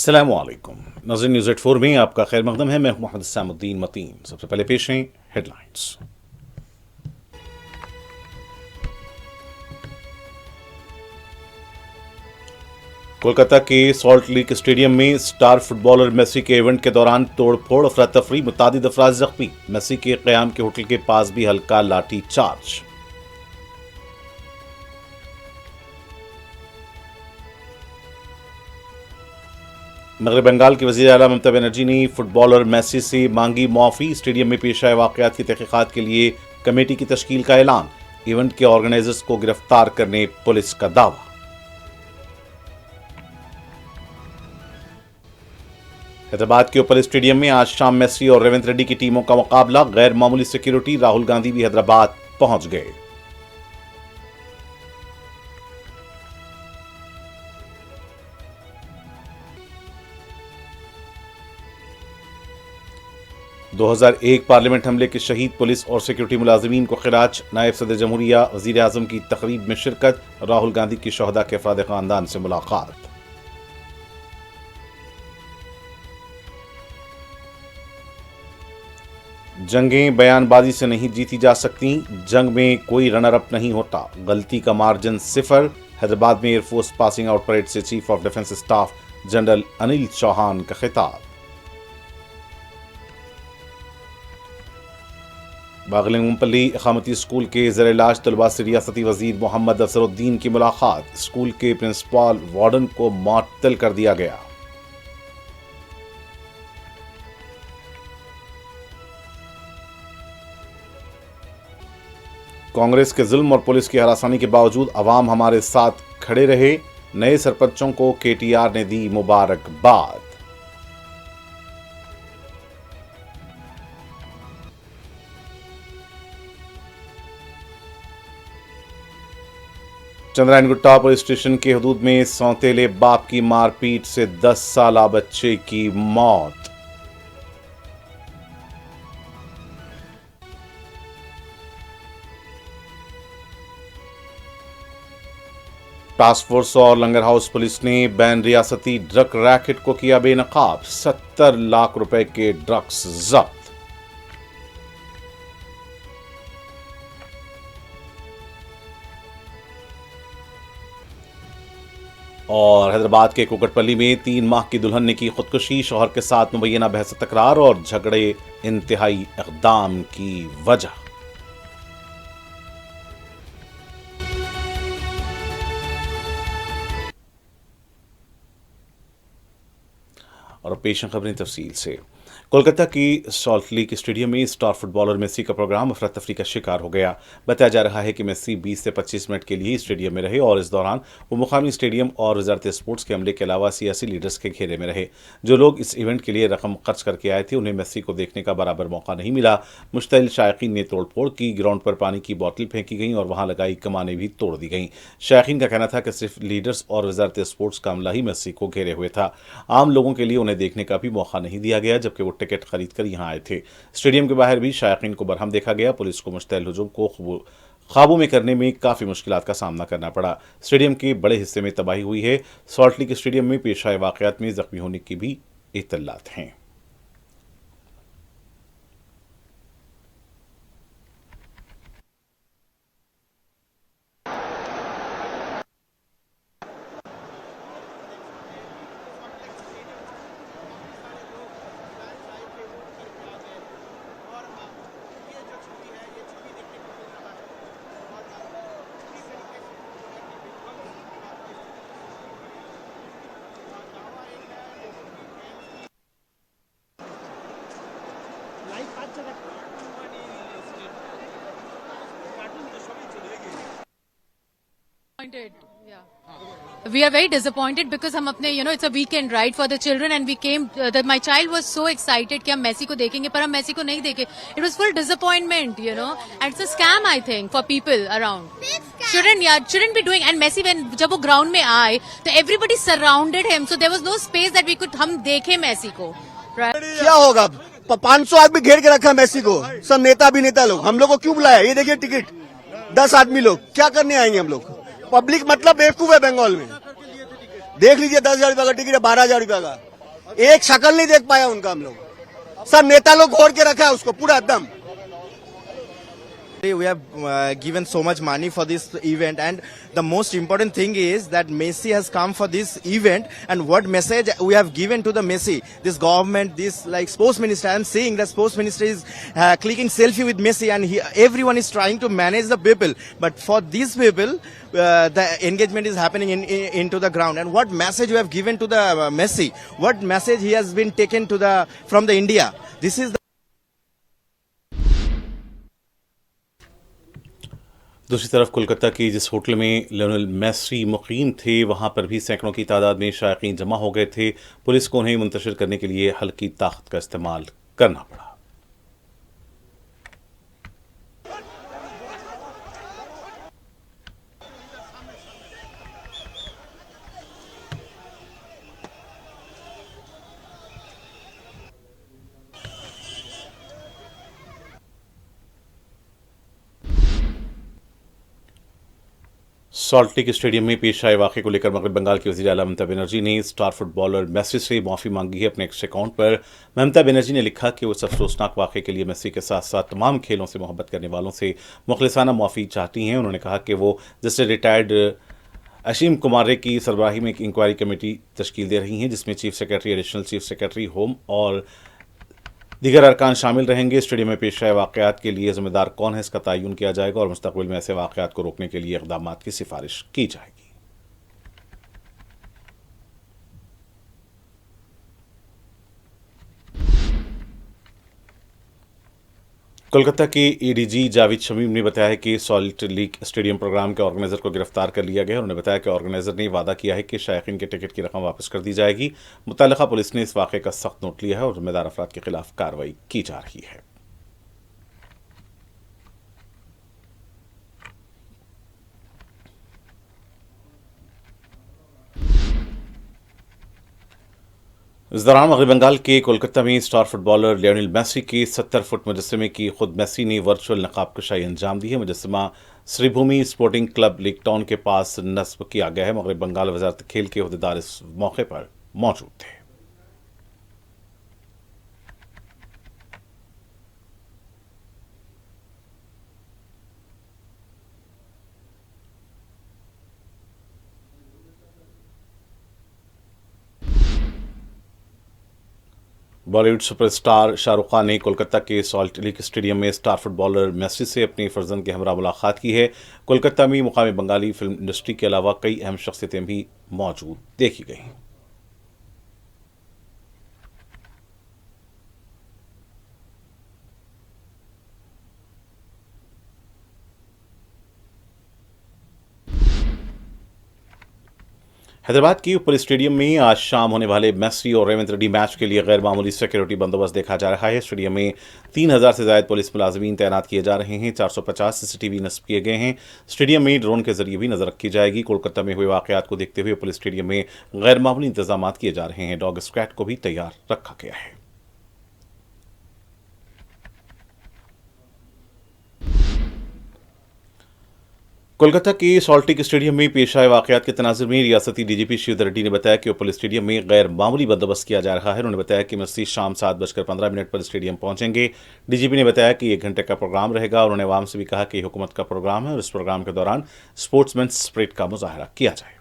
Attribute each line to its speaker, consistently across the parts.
Speaker 1: अस्सलामुअलैकुम नाज़रीन, न्यूज़ 84 में आपका खैर मकदम है। मैं मोहम्मद सामुद्दीन मतीन। सबसे पहले पेश हैं हेडलाइंस। कोलकाता के सॉल्ट लेक स्टेडियम में स्टार फुटबॉलर मेसी के इवेंट के दौरान तोड़फोड़, अफरा तफरी, मुतादिद अफराद जख्मी। मेसी के क़याम के होटल के पास भी हल्का लाठी चार्ज। मगरब बंगाल की वज़ीर आला ममता बनर्जी ने फुटबॉलर मेसी से मांगी मुआफ़ी। स्टेडियम में पेश आए वाक़यात की तहक़ीक़ात के लिए कमेटी की तश्कील का ऐलान। इवेंट के ऑर्गेनाइजर्स को गिरफ्तार करने पुलिस का दावा। हैदराबाद के ओपल स्टेडियम में आज शाम मेसी और रेवंत रेड्डी की टीमों का मुकाबला। गैर मामूली सिक्योरिटी, राहुल गांधी भी हैदराबाद पहुंच गए। – 2001 पार्लियामेंट हमले के शहीद पुलिस और सिक्योरिटी मुलाजिमीन को खिराज। नायब सदर जमहूरिया वज़ीर आज़म की तकरीब में शिरकत। राहुल गांधी की शहदा के अफराद खानदान से मुलाकात। जंगें बयानबाजी से नहीं जीती जा सकती। जंग में कोई रनर अप नहीं होता। गलती का मार्जिन 0। हैदराबाद में एयरफोर्स पासिंग आउट परेड से chief of defence staff general Anil Chauhan का खिताब। बागलिंगपल्ली इक़ामती स्कूल के ज़ेर-ए-इलाज तलबा से रियासती वज़ीर मोहम्मद अज़हरुद्दीन की मुलाकात। स्कूल के प्रिंसिपल वार्डन को मुअत्तल कर दिया गया। कांग्रेस के जुल्म और पुलिस की हरासानी के बावजूद अवाम हमारे साथ खड़े रहे। नए सरपंचों को केटीआर ने दी मुबारकबाद। चंद्रायनगुट्टा पुलिस स्टेशन के हदूद में सौतेले बाप की मारपीट से 10 साला बच्चे की मौत। टास्क फोर्स और लंगर हाउस पुलिस ने बैन रियासती ड्रग रैकेट को किया बेनकाब। 70 लाख रुपए के ड्रग्स जब्त। और हैदराबाद के कुकटपल्ली में 3 माह की दुल्हन ने की खुदकुशी। शौहर के साथ मुबैना बहस तकरार और झगड़े इंतहाई इक़दाम की वजह। और पेश खबरें तफसील से। कोलकाता की सॉल्ट लेक स्टेडियम में स्टार फुटबॉलर मेसी का प्रोग्राम अफरा तफरी का शिकार हो गया। बताया जा रहा है कि मेसी 20 से 25 मिनट के लिए स्टेडियम में रहे और इस दौरान वो मुकामी स्टेडियम और वजारत स्पोर्ट्स के अमले के अलावा सियासी लीडर्स के घेरे में रहे। जो लोग इस इवेंट के लिए रकम खर्च करके आए थे उन्हें मेसी को देखने का बराबर मौका नहीं मिला। मुश्तइल शायकीन ने तोड़फोड़ की। ग्राउंड पर पानी की बोतल फेंकी गई और वहां लगाई कमानें भी तोड़ दी गईं। शायकीन का कहना था कि सिर्फ लीडर्स और वजारत स्पोर्ट्स का अमला ही मेसी को घेरे हुए था। आम लोगों के लिए उन्हें देखने का भी मौका नहीं दिया गया, जबकि वो टिकट खरीद कर आए थे। स्टेडियम के बाहर भी शायकीन को बरहम देखा गया। पुलिस को मुश्तइल हुजूम को काबू में करने में काफी मुश्किलात का सामना करना पड़ा। स्टेडियम के बड़े हिस्से में तबाही हुई है। सॉल्ट लेक स्टेडियम में पेश आए वाकयात में जख्मी होने की भी इत्तलात हैं।
Speaker 2: We are very disappointed because हम अपने it's a weekend right for the children and we came that my child was so excited कि हम मेसी को देखेंगे पर हम मेसी को नहीं देखे. It was full disappointment, and it's a scam I think for people around. Shouldn't be doing. And Messi जब वो ground में आए तो everybody surrounded him so there was no space that we could हम देखे मेसी को. Right?
Speaker 3: क्या होगा? 500 आदमी घेर के रखा मेसी को, सब नेता अभिनेता लोग. हम लोग को क्यों बुलाया? ये देखिए टिकट 10 आदमी लोग क्या करने आएंगे हम लोग? पब्लिक मतलब बेवकूफ है बंगाल में. देख लीजिए 10,000 रुपए का टिकट है, 12,000 रुपए का. एक शक्ल नहीं देख पाया उनका हम लोग। सब नेता लोग घोड़ के रखा है उसको पूरा एकदम।
Speaker 4: We have given so much money for this event, and the most important thing is that Messi has come for this event, and what message we have given to the Messi, this government, this like sports minister. I am seeing that sports minister is clicking selfie with Messi, and everyone is trying to manage the people, but for these people the engagement is happening into the ground. And what message you have given to the Messi, what message he has been taken to the from the India, this is
Speaker 1: दूसरी तरफ कोलकाता की जिस hotel में Lionel Messi मुकीम थे वहां पर भी सैकड़ों की तादाद में शायकीन जमा हो गए थे। पुलिस को उन्हें मुंतशिर करने के लिए हल्की ताकत का इस्तेमाल करना पड़ा। सॉल्ट लेक स्टेडियम में पेश आए वाक़े को लेकर मगरब बंगाल की वज़ीर आला ममता बनर्जी ने स्टार फुटबॉलर मेसी से माफ़ी मांगी है। अपने एक्स अकाउंट पर ममता बनर्जी ने लिखा कि वो इस अफसोसनाक वाक़े के लिए मेसी के साथ साथ तमाम खेलों से मोहब्बत करने वालों से मुखलिसाना माफ़ी चाहती हैं। उन्होंने कहा कि वो जस्टिस रिटायर्ड अशीम कुमारे की सरबराही में एक इंक्वायरी कमेटी तश्कील दे रही हैं, जिसमें chief secretary, additional chief secretary home और दीगर अरकान शामिल रहेंगे। स्टेडियम में पेश आए वाक़यात के लिए जिम्मेदार कौन है इसका तयन किया जाएगा और मुस्तक़बिल में ऐसे वाक़यात को रोकने के लिए इक़दाम की सिफारिश की जाएगी। कोलकाता के एडीजी जावेद शमीम ने बताया कि सॉल्ट लेक स्टेडियम प्रोग्राम के ऑर्गेनाइजर को गिरफ्तार कर लिया गया। उन्होंने बताया कि ऑर्गेनाइजर ने वादा किया है कि शायकीन के टिकट की रकम वापस कर दी जाएगी। मुतल्लिका पुलिस ने इस वाक़े का सख्त नोट लिया है और जिम्मेदार अफराद के खिलाफ कार्रवाई की जा रही है। इस दौरान मगरबी बंगाल के कोलकाता में स्टार फुटबॉलर लियोनेल मेसी के 70 फुट मुजस्समे की खुद मेसी ने वर्चुअल नकाब कशाई अंजाम दी है। मुजस्समा Sreebhumi sporting club lake town के पास नस्ब किया गया है। मगरबी बंगाल वजारत खेल के अहदेदार इस मौके पर मौजूद थे। बॉलीवुड सुपरस्टार शाहरुख खान ने कोलकाता के सॉल्ट लेक स्टेडियम में स्टार फुटबॉलर मेसी से अपने फर्जंद के हमरा मुलाकात की है। कोलकाता में मुकामी बंगाली फिल्म इंडस्ट्री के अलावा कई अहम शख्सियतें भी मौजूद देखी गई। हैदराबाद की ऊपर स्टेडियम में आज शाम होने वाले मेसी और रेवंत रेड्डी मैच के लिए गैर मामूली सिक्योरिटी बंदोबस्त देखा जा रहा है। स्टेडियम में 3000 से ज्यादा पुलिस मुलाजमीन तैनात किए जा रहे हैं। 450 सीसीटीवी नस्ब किए गए हैं। स्टेडियम में ड्रोन के जरिए भी नजर रखी जाएगी। कोलकाता में हुए वाकयात को देखते हुए पुलिस स्टेडियम में गैर मामूली इंतजाम किए जा रहे हैं। डॉग स्क्वाड को भी तैयार रखा गया है। कोलकाता के सॉल्ट लेक स्टेडियम में पेश आए वाकयात के तनाजुर में रियासती डीजीपी शिवधर रेड्डी ने बताया कि पुलिस स्टेडियम में गैर मामूली बंदोबस्त किया जा रहा है। उन्होंने बताया कि मेसी शाम 7:15 पर स्टेडियम पहुंचेंगे। डीजीपी ने बताया कि 1 घंटे का प्रोग्राम रहेगा। उन्होंने आवाम से भी कहा कि हुकूमत का प्रोग्राम है और इस प्रोग्राम के दौरान स्पोर्ट्समैन स्पिरिट का मुजाहरा किया जाए।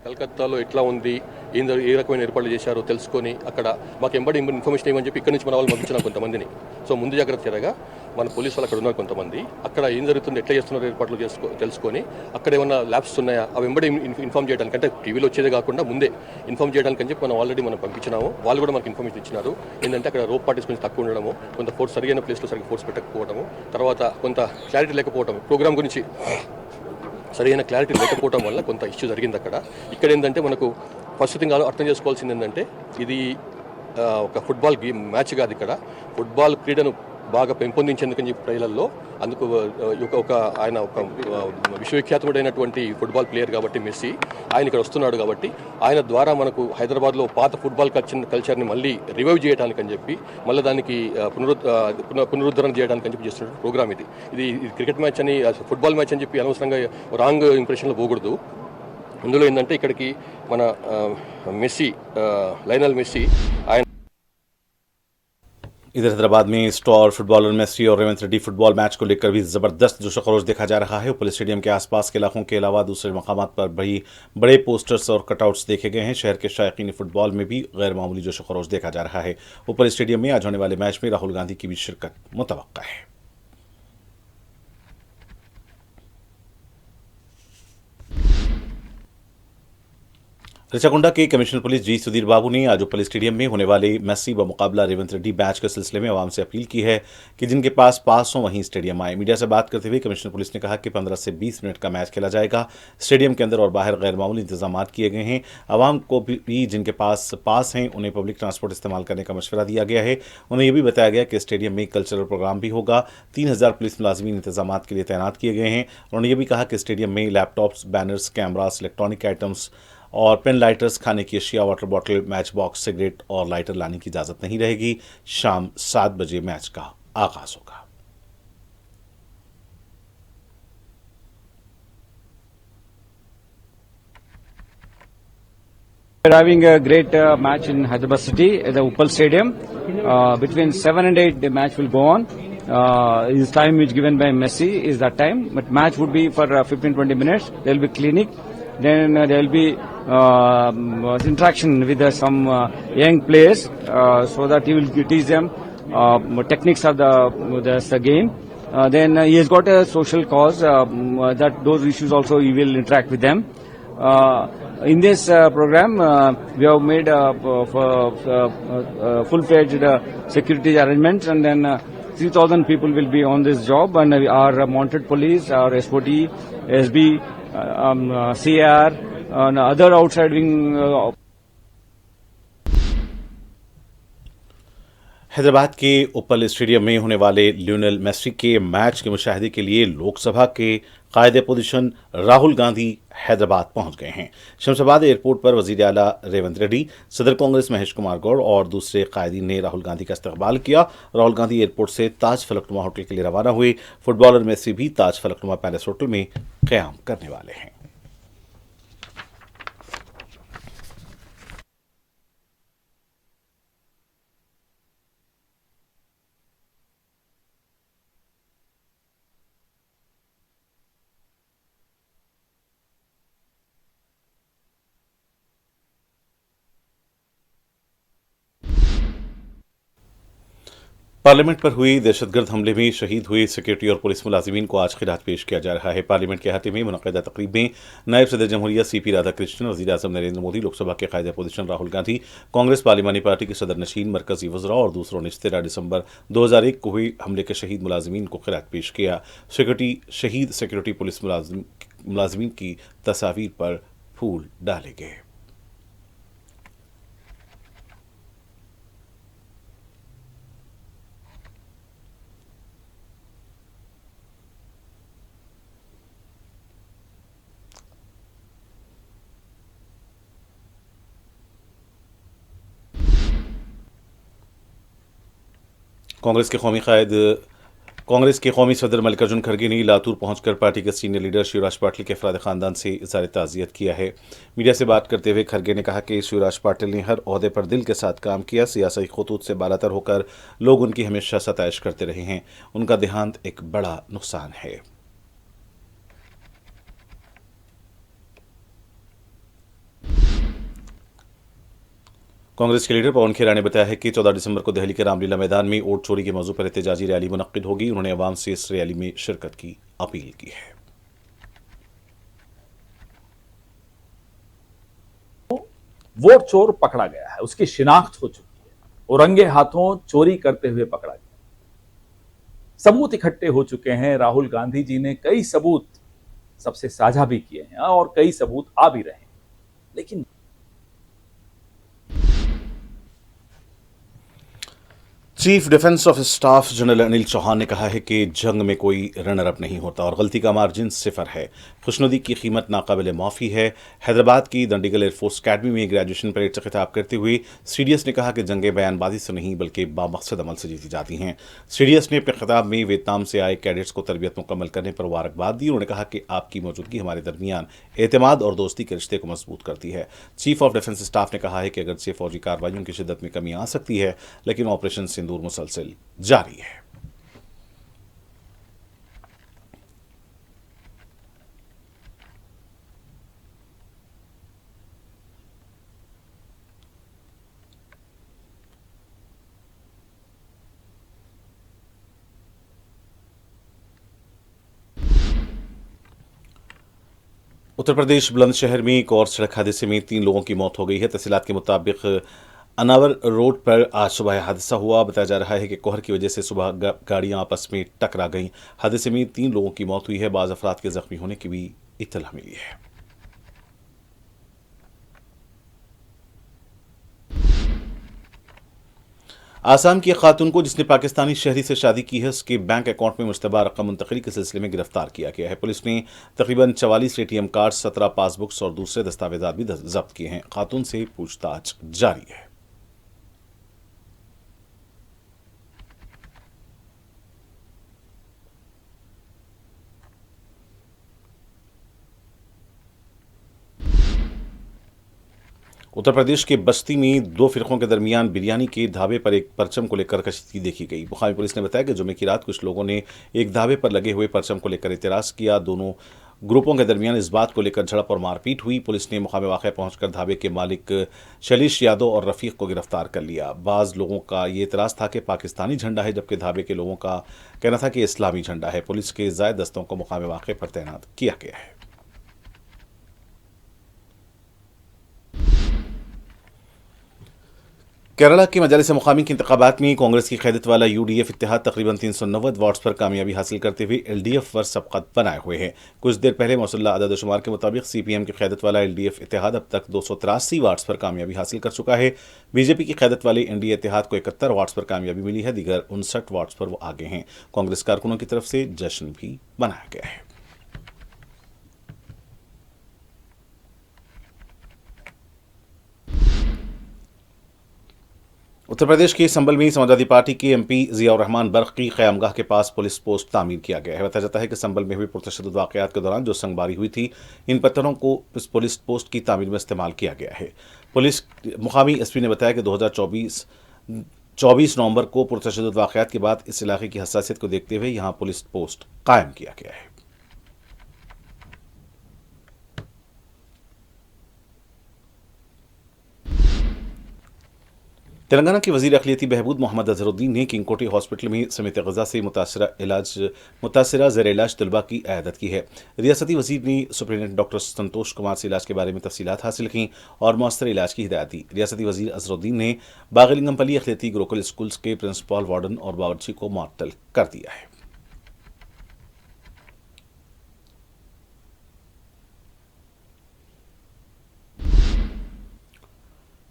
Speaker 5: కలకత్తాలో ఎట్లా ఉంది ఏ రకమైన ఏర్పాట్లు చేశారో తెలుసుకొని అక్కడ మాకు ఎంబడి ఇన్ఫర్మేషన్ ఇవ్వని చెప్పి ఇక్కడి నుంచి మన వాళ్ళు పంపించిన కొంతమందిని. సో ముందు జాగ్రత్త చర్యగా మన పోలీసు వాళ్ళు అక్కడ ఉన్నారు కొంతమంది. అక్కడ ఏం జరుగుతుంది, ఎట్లా చేస్తున్నారు ఏర్పాట్లు తెలుసుకొని అక్కడ ఏమైనా ల్యాబ్స్ ఉన్నాయా అవి ఎంబడి ఇన్ఫార్మ్ చేయడానికి, అంటే టీవీలో వచ్చేదే కాకుండా ముందే ఇన్ఫార్మ్ చేయడానికి అని చెప్పి మనం ఆల్రెడీ మనం పంపించినాము. వాళ్ళు కూడా మనకు ఇన్ఫర్మేషన్ ఇచ్చినారు. ఏంటంటే అక్కడ రోప్ పార్టీస్ కొంచెం తక్కువ ఉండడము, కొంత ఫోర్స్ సరైన ప్లేస్లో సరిగ్గా ఫోర్స్ పెట్టకపోవడము, తర్వాత కొంత క్లారిటీ లేకపోవడం, ప్రోగ్రామ్ గురించి సరైన క్లారిటీ లేకపోవడం వల్ల కొంత ఇష్యూ జరిగింది అక్కడ. ఇక్కడ ఏంటంటే మనకు ఫస్ట్ థింగ్ అర్థం చేసుకోవాల్సింది ఏంటంటే ఇది ఒక ఫుట్బాల్ గేమ్ మ్యాచ్ కాదు. ఇక్కడ ఫుట్బాల్ క్రీడను బాగా పెంపొందించేందుకని చెప్పి ప్రజలలో అందుకు ఆయన ఒక విశ్వవిఖ్యాతమైనటువంటి ఫుట్బాల్ ప్లేయర్ కాబట్టి మెస్సీ ఆయన ఇక్కడ వస్తున్నాడు కాబట్టి ఆయన ద్వారా మనకు హైదరాబాద్లో పాత ఫుట్బాల్ కల్చర్ని మళ్ళీ రివైవ్ చేయడానికి అని చెప్పి మళ్ళీ దానికి పునరుద్ధరణ చేయడానికి అని చెప్పి చేస్తున్న ప్రోగ్రామ్ ఇది క్రికెట్ మ్యాచ్ అని ఫుట్బాల్ మ్యాచ్ అని చెప్పి అనవసరంగా రాంగ్ ఇంప్రెషన్లో పోకూడదు. ఇందులో ఏంటంటే ఇక్కడికి మన మెస్సీ లయనల్ మెస్సీ ఆయన
Speaker 1: इधर हैदराबाद में स्टार फुटबॉलर मेसी और रेवंत रेड्डी फुटबॉल मैच को लेकर भी जबरदस्त जोश खरोश देखा जा रहा है। उपल स्टेडियम के आसपास के इलाकों के अलावा दूसरे मकामात पर भी बड़े पोस्टर्स और कटआउट्स देखे गए हैं। शहर के शायकीन फुटबॉल में भी गैर मामूली जोश खरोश देखा जा रहा है। उपल स्टेडियम में आज होने वाले मैच में राहुल गांधी की भी शिरकत मुतवक्का है। रिचाकुंडा के कमिश्नर पुलिस जी सुधीर बाबू ने आज उपल स्टेडियम में होने वाले मेसी व मुकाबला रेवंत रेड्डी मैच के सिलसिले में आवाम से अपील की है कि जिनके पास पास हो वहीं स्टेडियम आए। मीडिया से बात करते हुए कमिश्नर पुलिस ने कहा कि 15 से 20 मिनट का मैच खेला जाएगा। स्टेडियम के अंदर और बाहर गैर मामूली इंतजाम किए गए हैं। आवाम को भी जिनके पास हैं उन्हें पब्लिक ट्रांसपोर्ट इस्तेमाल करने का मशवरा दिया गया है। उन्हें यह भी बताया गया कि स्टेडियम में कल्चरल प्रोग्राम भी होगा। 3000 पुलिस मुलाजिमीन इंतजाम के लिए तैनात किए गए हैं। उन्होंने यह भी कहा कि स्टेडियम में laptops, banners, cameras, electronic items और पेन लाइटर्स, खाने की अशिया, water bottle, match box, cigarette और लाइटर लाने की इजाजत नहीं रहेगी। शाम 7 बजे मैच का आगाज होगा।
Speaker 6: We're having a great match in Hyderabad city at the Uppal Stadium. Between 7 and 8 the match will go on. His time is given by Messi is that time, but match would be for 15-20 minutes. There will be clinic. Then there will be interaction with some young players so that he will teach them techniques of the game. Then he has got a social cause that those issues also he will interact with them. In this program, we have made full-fledged security arrangements, and then 3,000 people will be on this job, and our mounted police, our SOT, SB, CR, and other outside wing.
Speaker 1: Hyderabad के उपल stadium में होने वाले Lionel Messi के match के मुशाहिदे के लिए लोकसभा के कायदे पोजीशन राहुल गांधी हैदराबाद पहुंच गए हैं। शमशाबाद एयरपोर्ट पर वजीर आला रेवंत रेड्डी, सदर कांग्रेस महेश कुमार गौड़ और दूसरे कायदीन ने राहुल गांधी का इस्तकबाल किया। राहुल गांधी एयरपोर्ट से ताज फलकनुमा होटल के लिए रवाना हुए। फुटबॉलर मेसी भी ताज फलकनुमा पैलेस होटल में क़याम करने वाले हैं। पार्लियामेंट पर हुई दहशतगर्द हमले में शहीद हुए सिक्योरिटी और पुलिस मुलाजिमीन को आज खिरात पेश किया जा रहा है। पार्लियामेंट के अहाते में मुनक़िदा तक़रीब में नायब सदर जमहूरिया CP राधाकृष्णन, वज़ीर आज़म नरेंद्र मोदी, लोकसभा के कायदे अपोजिशन राहुल गांधी, कांग्रेस पार्लिमानी पार्टी के सदर नशीन, मरकजी वज़रा और दूसरों ने 13 दिसंबर 2001 को हुए हमले के शहीद मुलाजिमीन को खिरात पेश किया। शहीद सिक्योरिटी पुलिस मुलाजिमीन की तस्वीर पर फूल डाले गए। कांग्रेस के कौमी सदर मल्लिकार्जुन खड़गे ने लातूर पहुंचकर पार्टी के सीनियर लीडर शिवराज पाटिल के अफराद खानदान से इज़हार ताज़ियत किया है। मीडिया से बात करते हुए खड़गे ने कहा कि शिवराज पाटिल ने हर ओहदे पर दिल के साथ काम किया। सियासी खतूत से बालातर होकर लोग उनकी हमेशा सताइश करते रहे हैं। उनका देहांत एक बड़ा नुकसान है। कांग्रेस के लीडर पवन खेरा ने बताया है कि 14 दिसंबर को दिल्ली के रामलीला मैदान में वोट चोरी के मौजू पर एहतजाजी रैली मुनक्किद होगी। उन्होंने अवाम से इस रैली में शिरकत की अपील की है।
Speaker 7: वोट चोर पकड़ा गया है, उसकी शिनाख्त हो चुकी है, वो रंगे हाथों चोरी करते हुए पकड़ा गया। सबूत इकट्ठे हो चुके हैं। राहुल गांधी जी ने कई सबूत सबसे साझा भी किए हैं और कई सबूत आ भी रहे हैं, लेकिन
Speaker 1: chief defence of staff general Anil Chauhan ने कहा है कि जंग में कोई रनर अप नहीं होता और गलती का मार्जिन 0 है। खुशनुदी की कीमत नाकाबिले माफ़ी है। हैदराबाद की दंडीगल एयरफोर्स अकेडमी में ग्रेजुएशन परेड से खिताब करते हुए सीडीएस ने कहा कि जंगें बयानबाजी से नहीं बल्कि बामकसद अमल से जीती जाती हैं। सीडीएस ने अपने खिताब में वियतनाम से आए कैडेट्स को तरबियत मुकम्मल करने पर मुबारकबाद दी। उन्होंने कहा कि आपकी मौजूदगी हमारे दरमियान एतमाद और दोस्ती के रिश्ते को मजबूत करती है। चीफ ऑफ डिफेंस स्टाफ ने कहा है कि अगरचे फौजी कार्रवाइयों की शिद्दत में कमी आ सकती है, लेकिन ऑपरेशन सिंदूर मुसलसल जारी है। उत्तर प्रदेश बुलंदशहर में एक और सड़क हादसे में 3 लोगों की मौत हो गई है। तफसीलात के मुताबिक अनावर रोड पर आज सुबह हादसा हुआ। बताया जा रहा है कि कोहर की वजह से सुबह गाड़ियां आपस में टकरा गईं। हादसे में 3 लोगों की मौत हुई है। बाज़ अफराद के जख्मी होने की भी इत्तला मिली है। आसाम की एक खातून को जिसने पाकिस्तानी शहरी से शादी की है उसके बैंक अकाउंट में मुश्तबा रकम मुंतकिली के सिलसिले में गिरफ्तार किया गया है। पुलिस ने तकरीबन 44 एटीएम कार्ड, 17 पासबुक्स और दूसरे दस्तावेजात भी जब्त किए हैं। खातून से पूछताछ जारी है। उत्तर प्रदेश के बस्ती में 2 फिरकों के दरमियान बिरयानी के ढाबे पर एक परचम को लेकर कशीदगी देखी गई। मुकामी पुलिस ने बताया कि जुमे की रात कुछ लोगों ने एक ढाबे पर लगे हुए परचम को लेकर इतराज़ किया। दोनों ग्रुपों के दरमियान इस बात को लेकर झड़प और मारपीट हुई। पुलिस ने मुकाम वाक़या पहुंचकर ढाबे के मालिक शैलेश यादव और रफ़ीक को गिरफ्तार कर लिया। बाज़ लोगों का ये इतराज़ था कि पाकिस्तानी झंडा है, जबकि ढाबे के लोगों का कहना था कि इस्लामी झंडा है। पुलिस के ज़ायद दस्तों को मुकाम वाक़े पर तैनात किया गया है। केरला के मजालिस मुकामी के इंतखाबात में कांग्रेस की क़यादत वाला यूडीएफ इत्तेहाद तकरीबन 390 वार्ड्स पर कामयाबी हासिल करते हुए एलडीएफ पर सबकत बनाए हुए है। कुछ देर पहले मौसूला अदद शुमार के मुताबिक सीपीएम की क़यादत वाला एलडीएफ इत्तेहाद अब तक 283 वार्ड्स पर कामयाबी हासिल कर चुका है। बीजेपी की क़यादत वाले एनडीए इत्तेहाद को 71 वार्ड्स पर कामयाबी मिली है। दीगर 59 वार्ड्स पर वो आगे हैं। कांग्रेस कारकुनों की तरफ से जश्न भी मनाया गया है। उत्तर प्रदेश के संभल में समाजवादी पार्टी के एमपी जियाउर रहमान बर्क की क़यामगाह के पास पुलिस पोस्ट तामीर किया गया है। बताया जाता है कि संभल में हुई पुरतशद्दुद वाक़यात के दौरान जो संगबारी हुई थी, इन पत्थरों को इस पुलिस पोस्ट की तामीर में इस्तेमाल किया गया है। पुलिस मुकामी एसपी ने बताया कि 24 नवंबर को पुरतशद्दुद वाक़यात के बाद इस इलाके की हसासियत को देखते हुए यहाँ पुलिस पोस्ट कायम किया गया है। तेलंगाना के वजीर अक़लियती बहबूद मोहम्मद अजहरुद्दीन ने किंगकोटी हॉस्पिटल में समेत गज़ा से मुतासरा ज़ेर इलाज तलबा की अयादत की है। रियासती वजीर ने सुप्रिटेंडेंट डॉक्टर संतोष कुमार से इलाज के बारे में तफसीलात हासिल की और मौसर इलाज की हिदायत दी। रियासती वजीर अजहरुद्दीन ने बागलिंगमपल्ली अक़लियती गुरुकुल स्कूल्स के प्रिंसिपल, वार्डन और बावर्ची को मुअत्तल कर दिया है।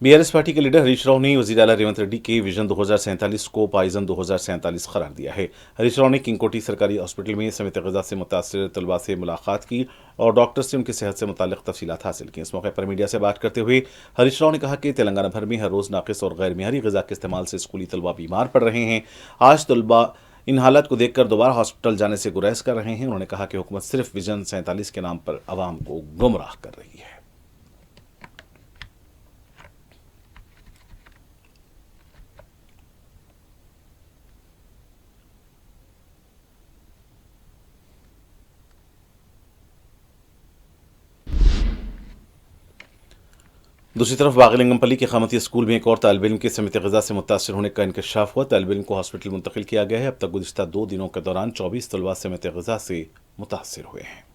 Speaker 1: बीआरएस पार्टी के लीडर हरीश राव ने वज़ीर आला रेवंत रेड्डी के विजन 2047 को पाइजन 2047 करार दिया है। हरीश राव ने किंगकोटी सरकारी हॉस्पिटल में समेत गज़ा से मुतासर तलबा से मुलाकात की और डॉक्टर से उनकी सेहत से मुताल्लिक़ तफसीलात हासिल की। इस मौके पर मीडिया से बात करते हुए हरीश राव ने कहा कि तेलंगाना भर में हर रोज़ नाक़िस और गैर मियारी ग़िज़ा के इस्तेमाल से स्कूली तलबा बीमार पड़ रहे हैं। आज तलबा इन हालात को देखकर दोबारा हॉस्पिटल जाने से गुरेज कर रहे हैं। उन्होंने कहा कि हुकूमत सिर्फ विजन 47 के नाम पर आवाम को गुमराह कर रही है। दूसरी तरफ बागलिंगमपल्ली के क़ामती स्कूल में एक और तालिब इल्म के समेत ग़िज़ा से मुतासर होने का इंकशाफ हुआ। तालिब इल्म को हॉस्पिटल मुंतकिल किया गया है। अब तक गुज़िश्ता 2 दिनों के दौरान 24 तलबा समेत ग़िज़ा से मुतासर हुए हैं।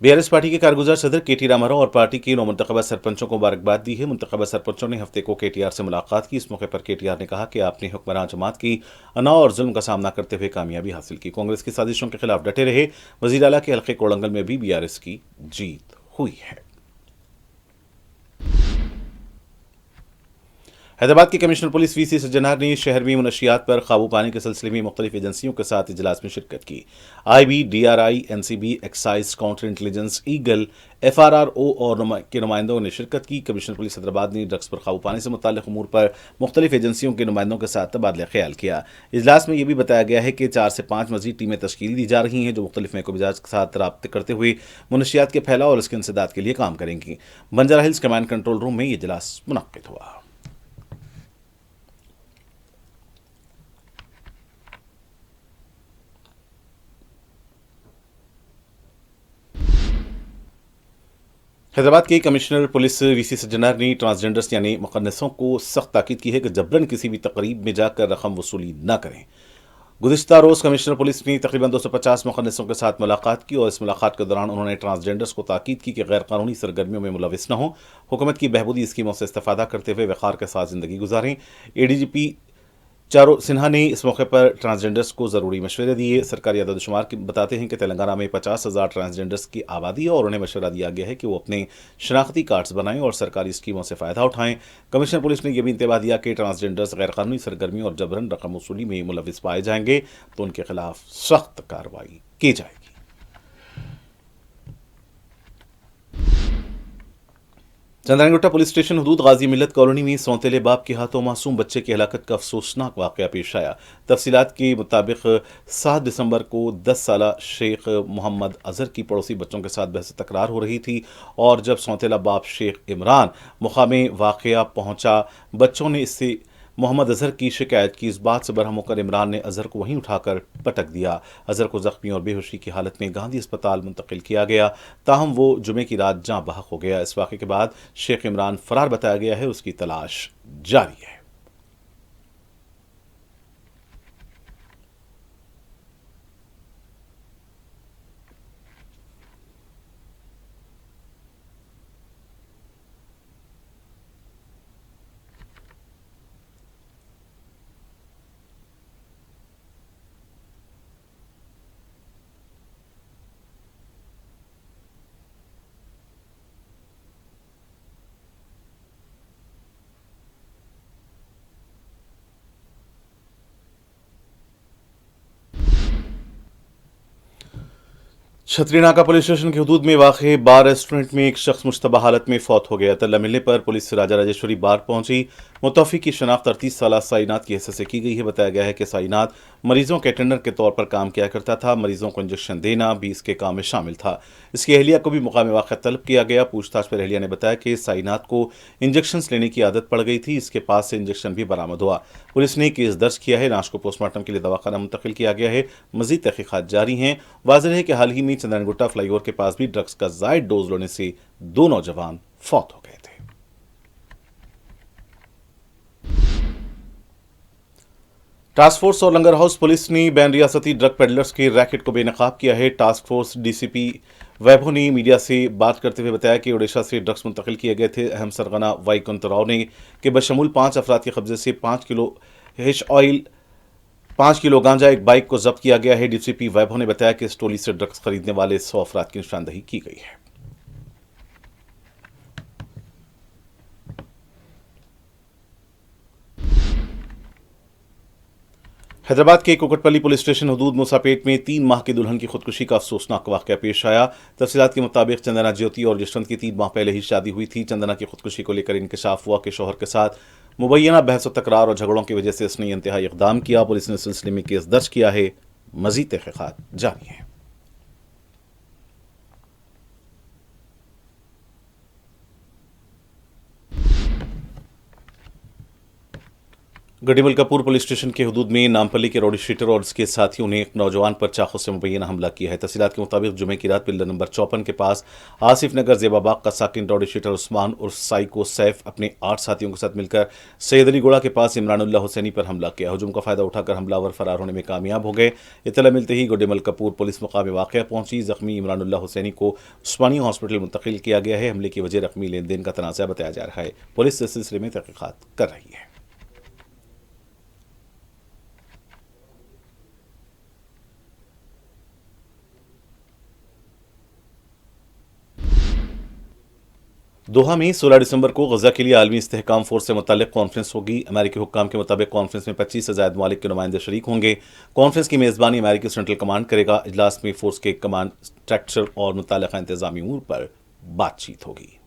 Speaker 1: बीआरएस पार्टी के कारगुजार सदर केटी रामाराव और पार्टी के नौमुंतखबा सरपंचों को मुबारकबाद दी है। मुंतखबा सरपंचों ने हफ्ते को केटीआर से मुलाकात की। इस मौके पर केटीआर ने कहा कि आपने हुक्मरान जमात की अनाव और जुल्म का सामना करते हुए कामयाबी हासिल की, कांग्रेस की साजिशों के खिलाफ डटे रहे। वज़ीर आला के हल्के कोड़ंगल में भी बीआरएस की जीत हुई है। हैदराबाद के कमिश्नर पुलिस वीसी सज्जनार ने शहर में मुनशियात पर काबू पाने के सिलसिले में मुख्तलिफ एजेंसियों के साथ इजलास में शिरकत की। IB, DRI, NCB, excise, counter intelligence, eagle, FRRO और के नुमाइंदों ने शिरकत की। कमिश्नर पुलिस हैदराबाद ने ड्रग्स पर काबू पाने से मुताल्लिक अमूर पर मुख्तलिफ एजेंसियों के नुमाइंदों के साथ तबादला ख्याल किया। इजलास में यह भी बताया गया है कि 4 से 5 मजीद टीमें तश्कील दी जा रही हैं जो मुख्तलिफ महकूमिजात के साथ राब्ते करते हुए मुनशियात के फैलाव और इसके इंसदाद के लिए काम करेंगी। Banjara hills command control room में यह इजलास मुनक्किद हुआ। हैदराबाद के कमिश्नर पुलिस वीसी सज्जनार ने ट्रांसजेंडर्स यानी मुकन्नसों को सख्त ताकीद की है कि जबरन किसी भी तकरीब में जाकर रकम वसूली न करें। गुज़िश्ता रोज़ कमिश्नर पुलिस ने तकरीबन 250 मुकन्नसों के साथ मुलाकात की और इस मुलाकात के दौरान उन्होंने ट्रांसजेंडर्स को ताकीद की कि गैर कानूनी सरगर्मियों में मुलविस न हो, हुकूमत की बहबूदी स्कीमों से इस्तेफादा करते हुए वक़ार के साथ ज़िंदगी गुजारें। ADGP चारों सिन्हा ने इस मौके पर ट्रांसजेंडर्स को ज़रूरी मशवरे दिए। सरकारी अददशुमार बताते हैं कि तेलंगाना में 50,000 ट्रांसजेंडर्स की आबादी है और उन्हें मशवरा दिया गया है कि वो अपने शनाख्ती कार्ड्स बनाएं और सरकारी स्कीमों से फ़ायदा उठाएं। कमिश्नर पुलिस ने यह भी इंतबाह दिया कि ट्रांसजेंडर्स गैरकानूनी सरगर्मियों और जबरन रकम वसूली में मुलविस पाए जाएंगे तो उनके खिलाफ सख्त कार्रवाई की जाएगी। चंद्रायनगुट्टा पुलिस स्टेशन हदूद गाजी मिल्लत कॉलोनी में सौतेले बाप के हाथों मासूम बच्चे की हलाकत का अफसोसनाक वाकया पेश आया। तफसीलात के मुताबिक 7 दिसंबर को 10 साला शेख मोहम्मद अजहर की पड़ोसी बच्चों के साथ बहस तकरार हो रही थी और जब सौतेला बाप शेख इमरान मुकामे वाकया पहुंचा, बच्चों ने इससे मोहम्मद अजहर की शिकायत की। इस बात से बरहम होकर इमरान ने अजहर को वहीं उठाकर पटक दिया। अजहर को जख्मी और बेहोशी की हालत में गांधी अस्पताल मुंतकिल किया गया, ताहम वो जुमे की रात जाँ बहक हो गया। इस वाक़े के बाद शेख इमरान फरार बताया गया है, उसकी तलाश जारी है। छतरीनाका पुलिस स्टेशन की हदूद में वाक़ बार रेस्टोरेंट में एक शख्स मुश्तबा हालत में फौत हो गया। तल्ला मिलने पर पुलिस राजा राजेश्वरी बार पहुंची। मुतौफ़ी की शनाख्त 38 साला साइनात की हैसियत से की गई है। बताया गया है कि साइनात मरीजों के अटेंडर के तौर पर काम किया करता था। मरीजों को इंजेक्शन देना भी इसके काम में शामिल था। इसकी अहलिया को भी मुकाम वाक़या तलब किया गया। पूछताछ पर अहलिया ने बताया कि साइनात को इंजेक्शन लेने की आदत पड़ गई थी। इसके पास से इंजेक्शन भी बरामद हुआ। पुलिस ने केस दर्ज किया है। लाश को पोस्टमार्टम के लिए दवाखाना मुंतकिल किया गया है। मजीद तहकीकात जारी हैं। वाज़ेह है कि हाल ही में चंद्रायनगुट्टा फ्लाईओवर के पास भी ड्रग्स का जायद डोज लेने से 2 नौजवान फौत हो गए थे। टास्क फोर्स और लंगर हाउस पुलिस ने बैन रियासती ड्रग पेडलर्स के रैकेट को बेनकाब किया है। टास्क फोर्स DCP वैभव ने मीडिया से बात करते हुए बताया कि ओडिशा से ड्रग्स मुंतकिल किए गए थे। अहम सरगना वैकुंठ राव ने कि बशमूल 5 अफराद के कब्जे से 5 किलो हैश ऑयल, 5 किलो गांजा, एक बाइक को जब्त किया गया है। DCP वैभव ने बताया कि इस टोली से ड्रग्स खरीदने वाले 100 अफराद की निशानदही की गई है। हैदराबाद के कुकटपल्ली पुलिस स्टेशन हदूद मूसापेट में 3 माह की दुल्हन की खुदकुशी का अफसोसनाक वाकया पेश आया। तफसीलात के मुताबिक चंदना ज्योति और यशवंत की 3 माह पहले ही शादी हुई थी। चंदना की खुदकुशी को लेकर इंकशाफ हुआ कि शौहर के साथ मुबैना बहस तकरार और झगड़ों की वजह से इसने इंतहाई इक़दाम किया। पुलिस ने इस सिलसिले में केस दर्ज किया है। मजीद तहकीकात जारी है। गढ़ीमल कपूर पुलिस स्टेशन के हदूद में नामपल्ली के रॉडी शीटर और उसके साथियों ने एक नौजवान पर चाकू से मुबैना हमला किया है। तफसीलात के मुताबिक जुमे की रात पिल्लर नंबर 54 के पास आसिफ नगर जेबाबाग का साकिन रॉडी शीटर उस्मान उर्फ साइको सैफ अपने 8 साथियों के साथ मिलकर सैयद अली गोड़ा के पास इमरानुल्लाह हुसैनी पर हमला किया। हुजूम का फायदा उठाकर हमलावर फरार होने में कामयाब हो गए। इत्तला मिलते ही गढ़ीमल कपूर पुलिस मुकाम वाक़या पहुंची। जख्मी इमरानुल्लाह हुसैनी को उस्मानिया हॉस्पिटल मुंतकिल किया गया है। हमले की वजह रकमी लेन देन का तनाज़ा बताया जा रहा है। पुलिस इस सिलसिले में तहकीकात कर रही है। दोहा में 16 दिसंबर को गजा के लिए आलमी इस्तेहकाम फोर्स से मुतालिक कॉन्फ्रेंस होगी। अमेरिकी हुक्काम के मुताबिक कॉन्फ्रेंस में 25 से ज्यादा ममालिक के नुमाइंदे शरीक होंगे। कॉन्फ्रेंस की मेजबानी अमेरिकी सेंट्रल कमांड करेगा। इजलास में फोर्स के कमांड, स्ट्रक्चर और मुताल्लिका इंतजामी अमूर पर बातचीत होगी।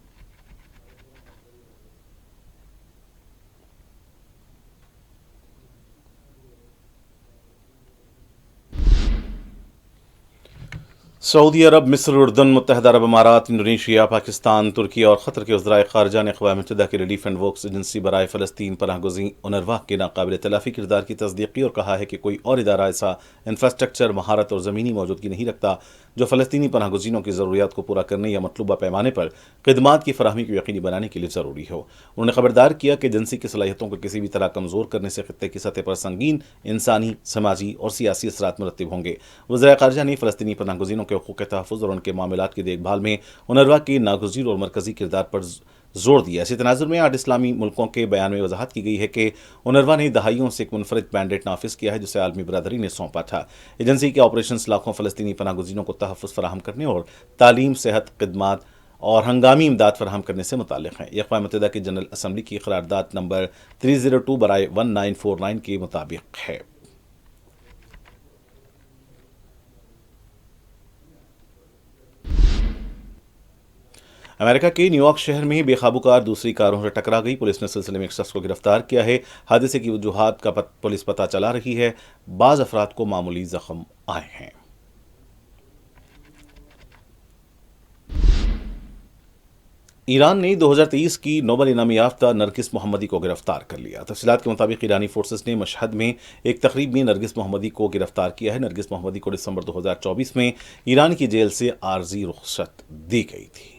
Speaker 1: सऊदी अरब, मिस्र, उर्दन, मुत्तहदा अरब अमारात, इंडोनेशिया, पाकिस्तान, तुर्की और खतर के वज़राए ख़ारजा ने अक़वाम मुत्तहिदा की रिलीफ एंड वर्क्स एजेंसी बराए फ़लस्तीन पनाहगज़ीन UNRWA के नाकाबिल तलाफ़ी किरदार की तस्दीक़ की और कहा है कि कोई और इदारा ऐसा इंफ्रास्ट्रक्चर, महारत और ज़मीनी मौजूदगी नहीं रखता जो फ़लस्तीनी पनाहगज़ीनों की ज़रूरियात को पूरा करने या मतलूबा पैमाने पर खिदमात की फराहमी को यकीनी बनाने के लिए ज़रूरी हो। उन्होंने खबरदार किया कि एजेंसी की सलाहियतों को किसी भी तरह कमज़ोर करने से ख़ित्ते की सतह पर संगीन इंसानी, समाजी और सियासी असरात मुरत्तिब होंगे। वज़ीर ख़ारजा ने फ़लस्तीनी पनाहगज़ीनों के हुकूक़ तहफ़्फ़ुज़ और उनके मामलात की देखभाल में UNRWA के नागज़ीर और मरकज़ी किरदार पर जोर दिया। इसी तनाजुर में 8 इस्लामी मुल्कों के बयान में वजाहत की गई है कि UNRWA ने दहाइयों से एक मुनफरिद मैंडेट नाफिज किया है जिसे आलमी बरादरी ने सौंपा था। एजेंसी के ऑपरेशन लाखों फ़लस्तीनी पनाहगज़ीनों को तहफ़्फ़ुज़ फराहम करने और तालीम, सेहत, खिदमात और हंगामी इमदाद फराहम करने से मुताल्लिक़ है। यह अक़वाम मुत्तहिदा की जनरल असम्बली की क़रारदाद नंबर 302 बराए 1949 के मुताबिक है। अमेरिका के न्यूयॉर्क शहर में बेकाबू कार दूसरी कारों से टकरा गई। पुलिस ने सिलसिले में एक शख्स को गिरफ्तार किया है। हादसे की वजूहात का पुलिस पता चला रही है। बाज़ अफराद को मामूली जख्म आए हैं। ईरान ने 2023 की नोबल इनामी याफ्ता नरगिस मोहम्मदी को गिरफ्तार कर लिया। तफसीलात के मुताबिक ईरानी फोर्सेस ने मशहद में एक तकरीब में नरगिस मोहम्मदी को गिरफ्तार किया है। नरगिस मोहम्मदी को दिसंबर 2024 में ईरान की जेल से आर्जी रुख्सत दी गई थी।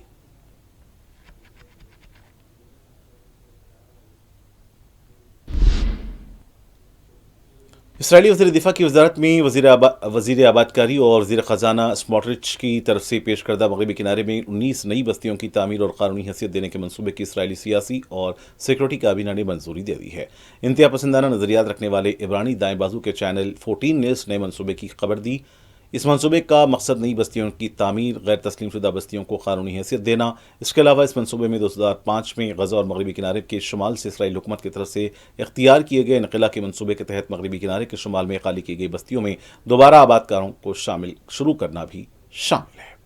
Speaker 1: इसराइली वज़ीर दिफा की वजारत में वज़ीर आबादकारी और वज़ीर ख़जाना स्मोट्रिच की तरफ से पेश करदा मगरबी किनारे में 19 नई बस्तियों की तामीर और कानूनी हैसियत देने के मनसूबे की इसराइली सियासी और सिक्योरिटी काबीना ने मंजूरी दे दी है। इंतहा पसंदाना नज़रियात रखने वाले इब्रानी दाएं बाजू के चैनल 14 ने इस नए मनसूबे की खबर दी। इस मनसूबे का मकसद नई बस्तियों की तामीर, गैर तस्लीम शुदा बस्तियों को कानूनी हैसियत देना। इसके अलावा इस मनसूबे में 2005 में गजा और मगरबी किनारे के शुमाल से इसराइल हुकूमत की तरफ से इख्तियार किए गए इनक़िला के मनसूबे के तहत मगरबी किनारे के शुमाल में खाली की गई बस्तियों में दोबारा आबादकारों को शुरू करना भी शामिल है।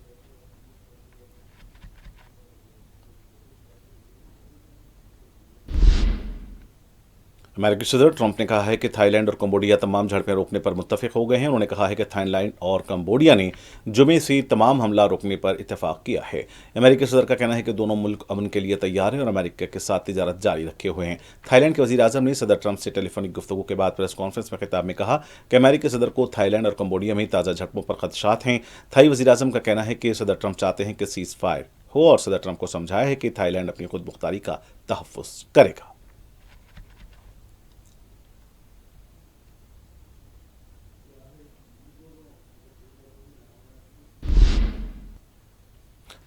Speaker 1: अमेरिकी सदर ट्रंप ने कहा है कि थाईलैंड और कंबोडिया तमाम झड़पें रोकने पर मुत्तफिक हो गए हैं। उन्होंने कहा है कि थाईलैंड और कंबोडिया ने जुमे से तमाम हमला रोकने पर इत्तेफाक किया है। अमेरिकी सदर का कहना है कि दोनों मुल्क अमन के लिए तैयार हैं और अमेरिका के साथ तिजारत जारी रखे हुए हैं। थाईलैंड के वज़ीर आज़म ने सदर ट्रंप से टेलीफोनिक गुफ्तगू के बाद प्रेस कॉन्फ्रेंस में खिताब में कहा कि अमेरिकी सदर को थाईलैंड और कंबोडिया में ताज़ा झड़पों पर खदशात हैं। थाई वज़ीर आज़म का कहना है कि सदर ट्रंप चाहते हैं कि सीज़ फायर हो और सदर ट्रंप को समझाया है कि थाईलैंड अपनी खुद मुख्तारी का तहफ़्फ़ुज़ करेगा।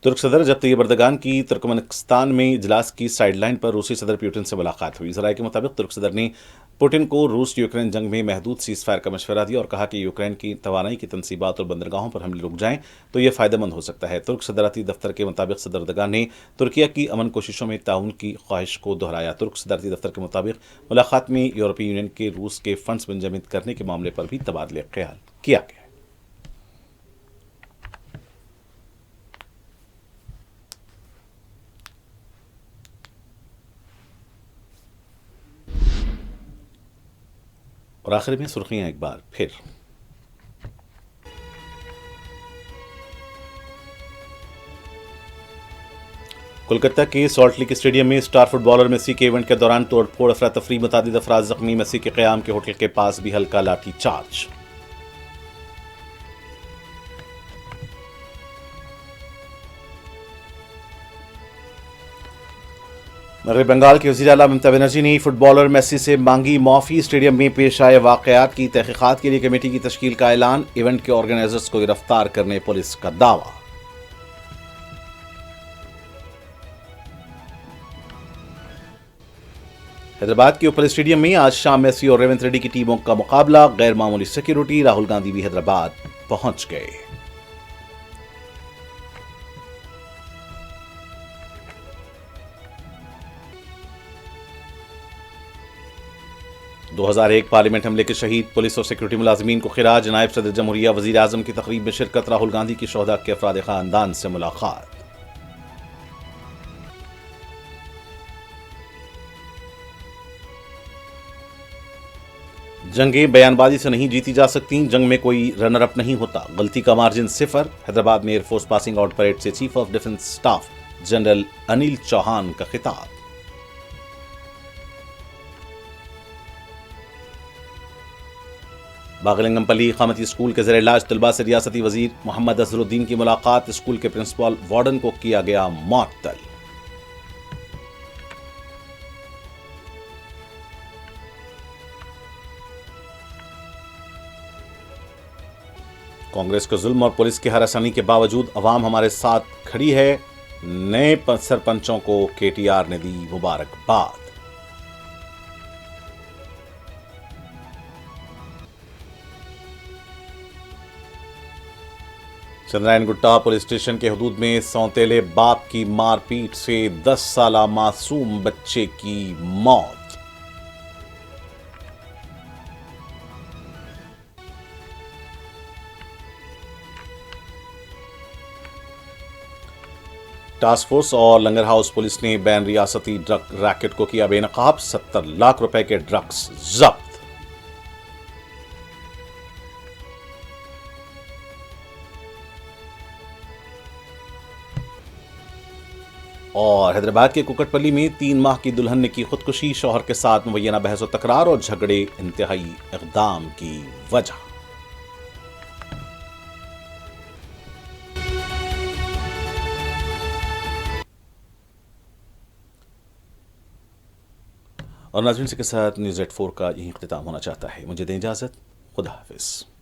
Speaker 1: तुर्क सदर रजब तैयब एर्दोगान की तुर्कमेनिस्तान में इजलास की साइडलाइन पर रूसी सदर पुतिन से मुलाकात हुई। ज़राए के मुताबिक तुर्क सदर ने पुतिन को रूस यूक्रेन जंग में महदूद सीज़ फायर का मशवरा दिया और कहा कि यूक्रेन की तवानाई की तनसीबात और बंदरगाहों पर हमले रुक जाएं तो यह फ़ायदेमंद हो सकता है। तुर्क सदराती दफ्तर के मुताबिक सदर एर्दोगान ने तुर्किया की अमन कोशिशों में ताउन की ख्वाहिश को दोहराया। तुर्क सदराती दफ्तर के मुताबिक मुलाकात में यूरोपीय यूनियन के रूस के फंड्स मुंजमद करने के मामले पर भी तबादले ख्याल किया गया। और आखिर में सुर्खियां एक बार फिर। कोलकाता के सॉल्ट लेक स्टेडियम में स्टार फुटबॉलर मेसी के इवेंट के दौरान तोड़फोड़, अफरा तफरी, मुतादिद अफराद जख्मी। मेसी के क़याम के होटल के पास भी हल्का लाठी चार्ज। मगरब बंगाल के वज़ीर आला ममता बनर्जी ने फुटबॉलर मेसी से मांगी माफ़ी। स्टेडियम में पेश आए वाक़यात की तहक़ीक़ात के लिए कमेटी की तश्कील का ऐलान। इवेंट के ऑर्गेनाइजर्स को गिरफ्तार करने पुलिस का दावा। हैदराबाद के ओपल स्टेडियम में आज शाम मेसी और रेवंत रेड्डी की टीमों का मुकाबला। गैर मामूली सिक्योरिटी, राहुल गांधी भी हैदराबाद पहुंच गए। 2001 पार्लियामेंट हमले के शहीद पुलिस और सिक्योरिटी मुलाजमीन को खिराज। नायब सदर जमहूरिया वजीर आजम की तकरीब में शिरकत। राहुल गांधी की शोहदा के अफराद खानदान से मुलाकात। जंगें बयानबाजी से नहीं जीती जा सकती, जंग में कोई रनर अप नहीं होता, गलती का मार्जिन 0। हैदराबाद में एयरफोर्स पासिंग आउट परेड से chief of defence staff general Anil Chauhan का खिताब। बागलिंगमपल्ली इकामती स्कूल के ज़ेर इलाज तलबा से रियासती वजीर मोहम्मद अजहरुद्दीन की मुलाकात। स्कूल के प्रिंसिपल वार्डन को किया गया मुअत्तल। कांग्रेस को जुल्म और पुलिस की हरासनी के बावजूद अवाम हमारे साथ खड़ी है। नए सरपंचों को केटीआर ने दी मुबारकबाद। चंद्रायन गुट्टा पुलिस स्टेशन के हदूद में सौतेले बाप की मारपीट से 10 साला मासूम बच्चे की मौत। टास्क फोर्स और लंगर हाउस पुलिस ने बैन रियासती ड्रग रैकेट को किया बेनकाब। 70 लाख रुपए के ड्रग्स जब्त। और हैदराबाद के कुकटपल्ली में 3 माह की दुल्हन ने की खुदकुशी। शौहर के साथ मुबैना बहस और तकरार और झगड़े इंतहाई इक़दाम की वजह। और नाज़रीन के साथ न्यूज़ 84 का यही इख्तिताम होना चाहता है। मुझे दें इजाज़त। खुदा हाफिज़।